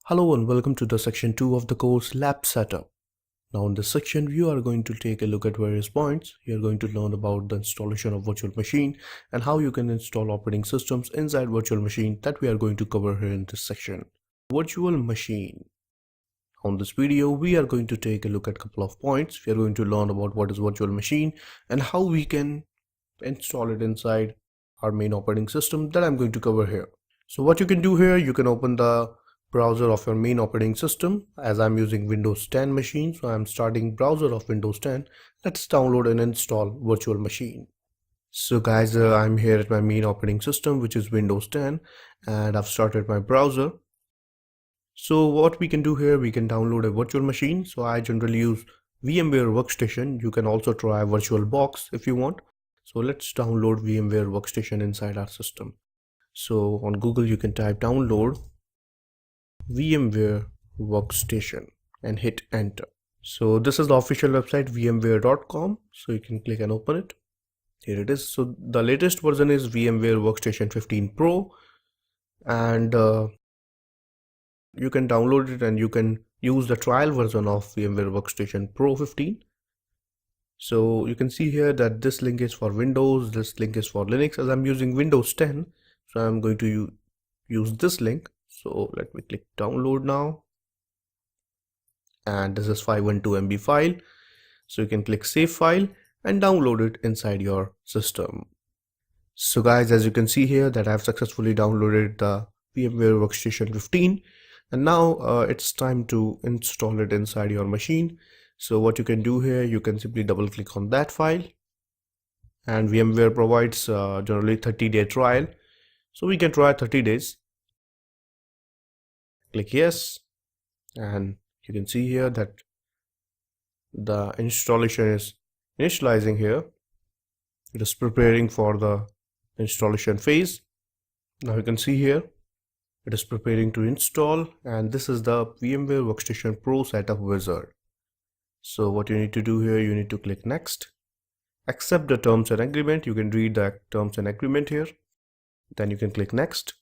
Hello and welcome to the section 2 of the course Lab Setup. Now in this section you are going to take a look at various points. You are going to learn about the installation of virtual machine and how you can install operating systems inside virtual machine that we are going to cover here in this section. Virtual machine. On this video we are going to take a look at a couple of points. We are going to learn about what is virtual machine and how we can install it inside our main operating system that I'm going to cover here. So what you can do here, you can open the browser of your main operating system. As I'm using Windows 10 machine, so I'm starting browser of Windows 10. Let's download and install virtual machine. So guys, I'm here at my main operating system, which is Windows 10, and I've started my browser. So what we can do here, we can download a virtual machine. So I generally use Vmware Workstation. You can also try VirtualBox if you want. So let's download Vmware Workstation inside our system. So on Google you can type download Vmware Workstation and hit enter. So this is the official website vmware.com, so you can click and open it. Here it is. So the latest version is VMware Workstation 15 Pro, and you can download it and you can use the trial version of VMware Workstation Pro 15. So you can see here that this link is for Windows, this link is for Linux. As I'm using Windows 10, so I'm going to use this link. So let me click download now, and this is 512 MB file. So you can click save file and download it inside your system. So guys, as you can see here that I've successfully downloaded the VMware Workstation 15, and now it's time to install it inside your machine. So what you can do here, you can simply double click on that file, and VMware provides generally 30-day trial, so we can try 30 days. Click yes, and you can see here that the installation is initializing here. It is preparing for the installation phase. Now you can see here it is preparing to install, and this is the VMware Workstation Pro setup wizard. So what you need to do here, you need to click next, accept the terms and agreement. You can read the terms and agreement here. Then you can click next,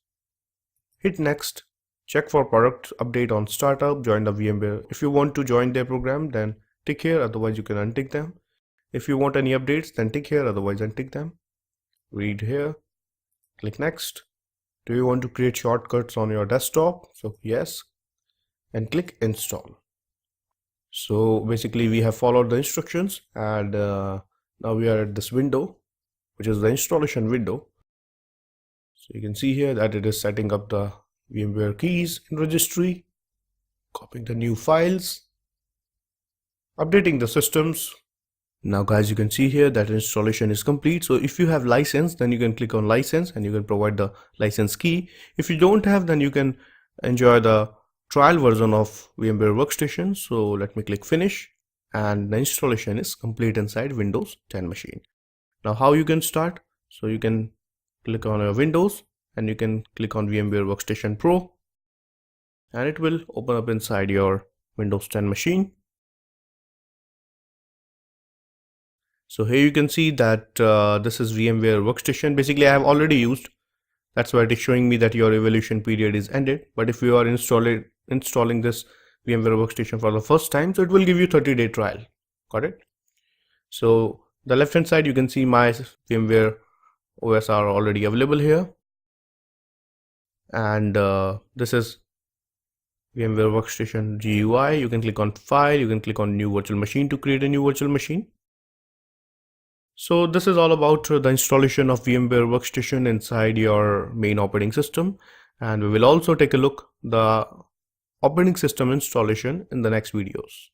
hit next. Check for product update on startup, join the VMware. If you want to join their program, then tick here, otherwise you can untick them. If you want any updates, then tick here, otherwise untick them. Read here, click next. Do you want to create shortcuts on your desktop? So yes, and click install. So basically we have followed the instructions, and now we are at this window, which is the installation window. So you can see here that it is setting up the VMware keys in registry, copying the new files, updating the systems. Now guys, you can see here that installation is complete. So if you have license, then you can click on license and you can provide the license key. If you don't have, then you can enjoy the trial version of VMware Workstation. So let me click finish, and the installation is complete inside Windows 10 machine. Now how you can start? So you can click on your Windows and you can click on VMware Workstation Pro, and it will open up inside your Windows 10 machine. So here you can see that this is VMware Workstation. Basically I have already used, that's why it is showing me that your evaluation period is ended. But if you are installing this VMware Workstation for the first time, so it will give you 30-day trial. Got it? So the left hand side you can see my VMware OS are already available here. And this is VMware Workstation GUI. You can click on file, you can click on new virtual machine to create a new virtual machine. So this is all about the installation of VMware Workstation inside your main operating system, and we will also take a look the operating system installation in the next videos.